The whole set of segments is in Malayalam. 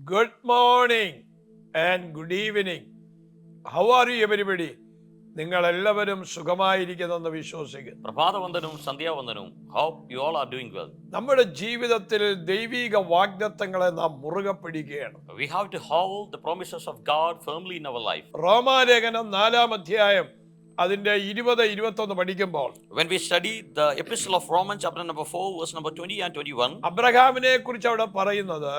Good morning and good evening. How are you everybody? നിങ്ങൾ എല്ലാവരും സുഖമായിരിക്കുന്നെന്ന് വിശ്വസിക്കുന്നു. പ്രഭാതവന്ദനവും സന്ധ്യാവന്ദനവും. Hope you all are doing well. നമ്മുടെ ജീവിതത്തിൽ ദൈവിക വാഗ്ദത്തങ്ങളെ നാം മുറുകെ പിടിക്കുകയാണ്. We have to hold the promises of God firmly in our life. റോമാലേഖനം 4-ാം അധ്യായം അതിന്റെ 20-21 പഠിക്കുമ്പോൾ When we study the epistle of Romans chapter number 4 verse number 20 and 21, അബ്രഹാമിനെ കുറിച്ച് അവിടെ പറയുന്നത്,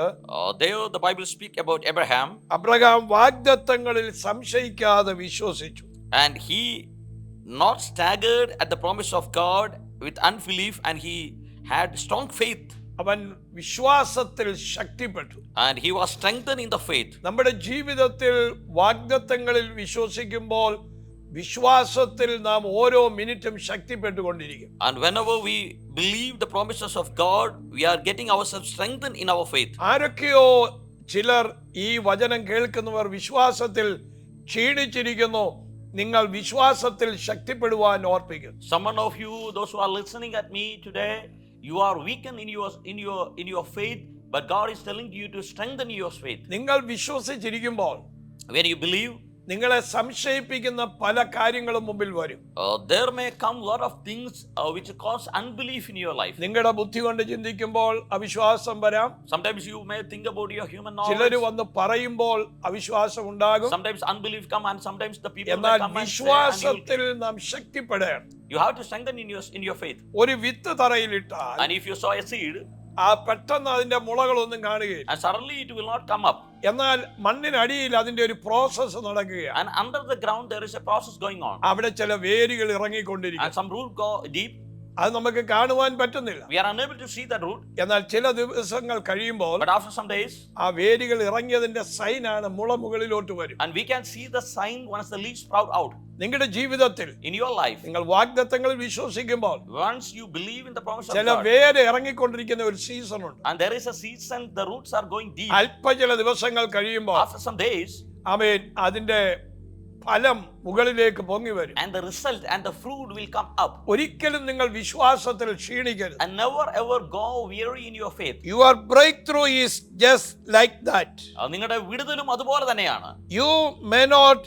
there the Bible speak about Abraham, Abraham വാഗ്ദത്തങ്ങളിൽ സംശയിക്കാതെ വിശ്വസിച്ചു. and he not staggered at the promise of God with unbelief, and he had strong faith, അവൻ വിശ്വാസത്തിൽ ശക്തിപ്പെട്ടു. and he was strengthened in the faith. നമ്മുടെ ജീവിതത്തിൽ വാഗ്ദത്തങ്ങളിൽ വിശ്വസിക്കുമ്പോൾ വിശ്വാസത്തിൽ നാം ഓരോ മിനിറ്റും ശക്തിപ്പെട്ടുകൊണ്ടിരിക്കും. And whenever we believe the promises of God, we are getting ourselves strengthened in our faith. ആരൊക്കെയോ ചിലർ ഈ വചനം കേൾക്കുന്നവർ വിശ്വാസത്തിൽ ക്ഷീണിച്ചിരിക്കുന്നു. നിങ്ങൾ വിശ്വാസത്തിൽ ശക്തിപ്പെടുവാൻ ഓർപ്പിക്കുന്നു. Someone of you, those who are listening at me today, you are weakened in your faith, but God is telling you to strengthen your faith. നിങ്ങൾ വിശ്വസിച്ചിരിക്കുമ്പോൾ When you believe, നിങ്ങളെ സംശയിപ്പിക്കുന്ന പല കാര്യങ്ങളും മുമ്പിൽ വരും. there may come lot of things which cause unbelief in your life. നിങ്ങളുടെ ബുദ്ധി കൊണ്ട് ചിന്തിക്കുമ്പോൾ അവിശ്വാസം വരാം. Sometimes you may think about your human knowledge. ചിലര് വന്ന് പറയുമ്പോൾ അവിശ്വാസം ഉണ്ടാകും. Sometimes unbelief come, and sometimes the people may എന്നാൽ come and say, and വിശ്വാസത്തിൽ നാം ശക്തിപ്പെടണം. you have to strengthen in your faith. ഒരു വിത്ത് തറയിലിട്ടാൽ And if you sow a seed, ആ പെട്ടെന്ന് അതിന്റെ മുളകളൊന്നും കാണുകയില്ല. and suddenly it will not come up, എന്നാൽ മണ്ണിനടിയിൽ അതിന്റെ ഒരു പ്രോസസ്സ് നടക്കുകയാണ്. and under the ground there is a process going on, അവിടെ ചില വേരുകൾ and ഇറങ്ങിക്കൊണ്ടിരിക്കും. some root go deep. അത് നമുക്ക് കാണുവാൻ പറ്റുന്നില്ല. We are unable to see that root, എന്നാൽ ചില ദിവസങ്ങൾ കഴിയുമ്പോൾ but after some days, ആ വേരുകൾ ഇറങ്ങിയതിന്റെ സൈനാണ് മുള മുകളിലോട്ട് വരും. and we can see the sign once the leaves sprout out. നിങ്ങളുടെ ജീവിതത്തിൽ In your life, നിങ്ങൾ വാഗ്ദത്തങ്ങളിൽ വിശ്വസിക്കുമ്പോൾ once you believe in the promise of ചില God, വേര് ഇറങ്ങിക്കൊണ്ടിരിക്കുന്ന ഒരു സീസൺ ഉണ്ട്. and there is a season, the roots are going deep. ചില ദിവസങ്ങൾ കഴിയുമ്പോൾ After some days, ആമേൻ, അതിന്റെ ഫലം മുകളിലേക്ക് പൊങ്ങി വരും. and the result and the fruit will come up. ഒരിക്കലും നിങ്ങൾ വിശ്വാസത്തിൽ ക്ഷീണിക്കരുത്. And never ever go weary in your faith. Your breakthrough is just like that. നിങ്ങളുടെ വിടുതലും അതുപോലെ തന്നെയാണ്. You may not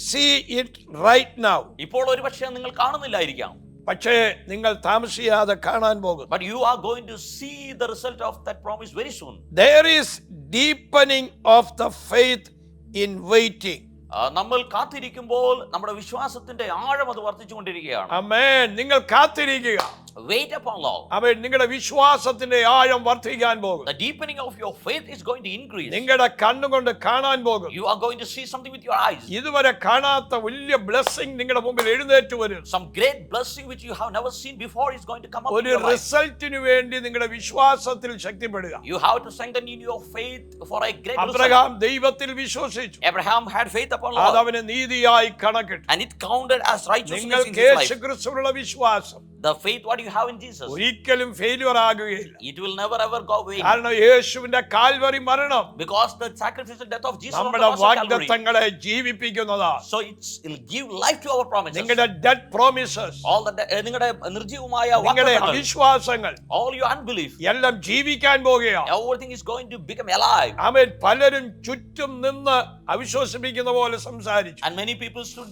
see it right now. ഇപ്പോൾ ഒരുപക്ഷേ നിങ്ങൾ കാണുന്നില്ലായിരിക്കാം, പക്ഷേ നിങ്ങൾ താമസിയാതെ കാണാൻ പോകും. but you are going to see the result of that promise very soon. There is deepening of the faith in waiting. നമ്മൾ കാത്തിരിക്കുമ്പോൾ നമ്മുടെ വിശ്വാസത്തിന്റെ ആഴം അത് വർദ്ധിച്ചുകൊണ്ടിരിക്കുകയാണ്. ആമേൻ. നിങ്ങൾ കാത്തിരിക്കുക. Wait upon Lord. ആമേൻ. നിങ്ങളുടെ വിശ്വാസത്തിന്റെ ആഴം വർദ്ധിക്കാൻ പോകും. The deepening of your faith is going to increase. നിങ്ങളുടെ കണ്ണുകൊണ്ട് കാണാൻ പോകും. You are going to see something with your eyes. ഇതുവരെ കാണാത്ത വലിയ ബ്ലെസ്സിംഗ് നിങ്ങളുടെ മുമ്പിൽ എഴുന്നേറ്റ് വരും. Some great blessing which you have never seen before is going to come up in ഒരു your life. റിസൾട്ടിനു വേണ്ടി നിങ്ങളുടെ വിശ്വാസത്തിൽ ശക്തിപ്പെടുക. You have to strengthen in your faith for a great result. Abraham ദൈവത്തിൽ വിശ്വസിച്ചു. Abraham had faith upon അത് Lord, അവന് നീതിയായി കണക്കിട്ടു. and it counted as righteousness in നിങ്ങൾക്ക് his life. യേശുക്രിസ്തുവിലുള്ള വിശ്വാസം The faith what you have in Jesus, ഒരിക്കലും failure ആകുകയില്ല. it will never ever go away, കാരണം യേശുവിന്റെ കാൽവരി മരണം because the sacrificial death of Jesus on the നമ്മുടെ cross of Calvary, വാഗ്ദത്തങ്ങളെ ജീവിപ്പിക്കുന്നതാണ്. so it give life to our promises. നിങ്ങളുടെ ഡെഡ് പ്രോമിസസ്, All the നിങ്ങളുടെ നിർജീവമായ നിങ്ങളുടെ വാഗ്ദത്തങ്ങൾ, അവിശ്വാസങ്ങൾ all your unbelief, എല്ലാം ജീവിക്കാൻ പോകുകയാണ്. everything is going to become alive. ആമേൻ. പലരും ചുറ്റും നിന്ന് അവിശ്വസിപ്പിക്കുന്ന പോലെ സംസാരിച്ചു. And many people stood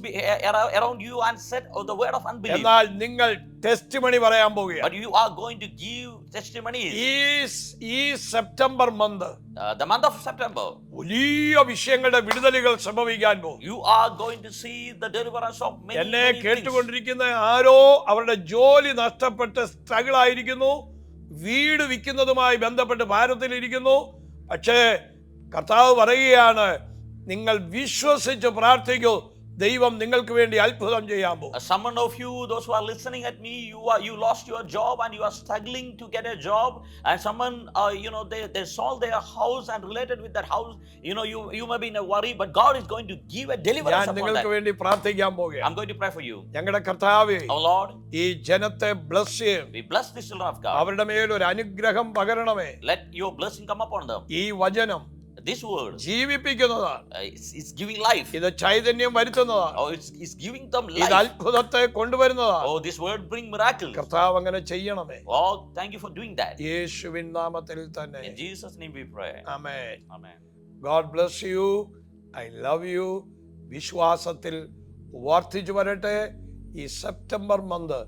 around you and said the word of unbelief, എന്നാൽ നിങ്ങൾ ടെസ്റ്റിമണി പറയാൻ പോകുകയാണ്. but you are going to give testimonies. ഈ September month The month of September, വലിയ വിഷയങ്ങളുടെ വിടുതലുകൾ സംഭവിക്കാൻ പോകും. you are going to see the deliverance of എന്നെ many things. കേട്ടുകൊണ്ടിരിക്കുന്ന ആരോ അവരുടെ ജോലി നഷ്ടപ്പെട്ട് സ്ട്രഗിൾ ആയിരിക്കുന്നു, വീട് വിൽക്കുന്നതുമായി ബന്ധപ്പെട്ട് ഭാരത്തിലിരിക്കുന്നു. പക്ഷേ കർത്താവ് പറയുകയാണ്, നിങ്ങൾ വിശ്വസിച്ച് പ്രാർത്ഥിക്കൂ, ദൈവം നിങ്ങൾക്ക് വേണ്ടി അത്ഭുതം ചെയ്യാൻ പോകും. Someone of you, those who are listening at me, you lost your job and you are struggling to get a job, and someone they sold their house, and related with that house, you may be in a worry, but God is going to give a deliverance ഞാൻ upon നിങ്ങൾക്ക് that. വേണ്ടി പ്രാർത്ഥിക്കാൻ പോകുകയാണ്. I'm going to pray for you. ഞങ്ങളുടെ കർത്താവേ, Our Lord, ഈ ജനത്തെ ബ്ലസ് ചെയ്യും. we bless the children of God. അവരുടെ മേൽ ഒരു അനുഗ്രഹം പകരണമേ. Let your blessing come upon them. ഈ വചനം This word, ജീവിപ്പിക്കുന്നതാണ്. it's giving life. ഇത് ചൈതന്യം വരുത്തുന്നതാണ്. Oh, it's giving them ഇത് life. അത്ഭുതത്തെ കൊണ്ടുവരുന്നതാണ്. Oh, this word bring miracles. കർത്താവ് അങ്ങനെ ചെയ്യണമേ. Oh, thank you for doing that. യേശുവിൻ നാമത്തിൽ തന്നെ. In Jesus' name we pray. Amen. Amen. God bless you. I love you. വിശ്വാസത്തിൽ വർദ്ധിച്ചു വരട്ടെ. ഈ സെപ്റ്റംബർ മന്ത്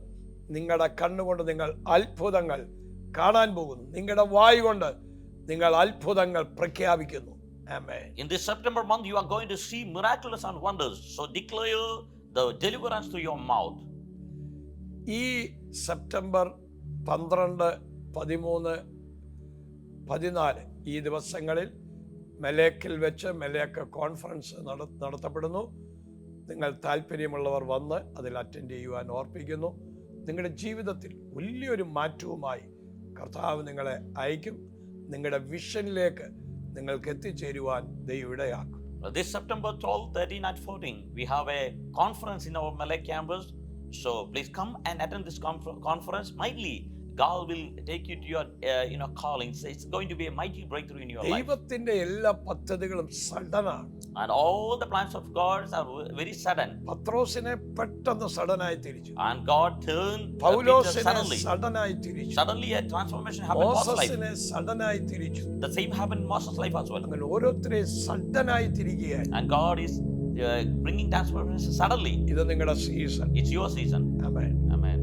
നിങ്ങളുടെ കണ്ണുകൊണ്ട് നിങ്ങൾ അത്ഭുതങ്ങൾ കാണാൻ പോകുന്നു. നിങ്ങളുടെ വായ് കൊണ്ട് നിങ്ങൾ അത്ഭുതങ്ങൾ പ്രഖ്യാപിക്കുന്നു. ആമേൻ. In this September month, you are going to see miraculous and wonders. So declare the deliverance to your mouth. ഈ സെപ്റ്റംബർ 12, 13, 14 ഈ ദിവസങ്ങളിൽ മെലേക്കിൽ വെച്ച് മെലേക്ക് കോൺഫറൻസ് നടത്തപ്പെടുന്നു. നിങ്ങൾ താല്പര്യമുള്ളവർ വന്ന് അതിൽ അറ്റൻഡ് ചെയ്യുവാൻ ഓർപ്പിക്കുന്നു. നിങ്ങളുടെ ജീവിതത്തിൽ വലിയൊരു മാറ്റവുമായി കർത്താവ് നിങ്ങളെ അയക്കും. നിങ്ങളുടെ വിഷനിലേക്ക് നിങ്ങൾക്ക് എത്തിച്ചേരുവാൻ ദൈവം ഇടയാക്കും. This September 12, 13 and 14, we have a conference in our Malay campus. So please come and attend this conference. Mightily, God will take you to your callings. It's going to be a mighty breakthrough in your life. ദൈവത്തിന്റെ എല്ലാ പദ്ധതികളും സഡനാണ്. And all the plans of God are very sudden. പത്രോസിനെ പെട്ടെന്ന് സഡനായി തിരിച്ചു. And God turned Peter പൗലോസിനെ suddenly. സഡനായി തിരിച്ചു. Suddenly a transformation happened in Moses' life. മോസസിനെ സഡനായി തിരിച്ചു. The same happened in Moses' life as well. അങ്ങനെ ഓരോരുത്തരെയും സഡനായി തിരിക്കുകയായി. And God is bringing transformation suddenly. ഇത് നിങ്ങളുടെ season. It's your season. Amen. Amen.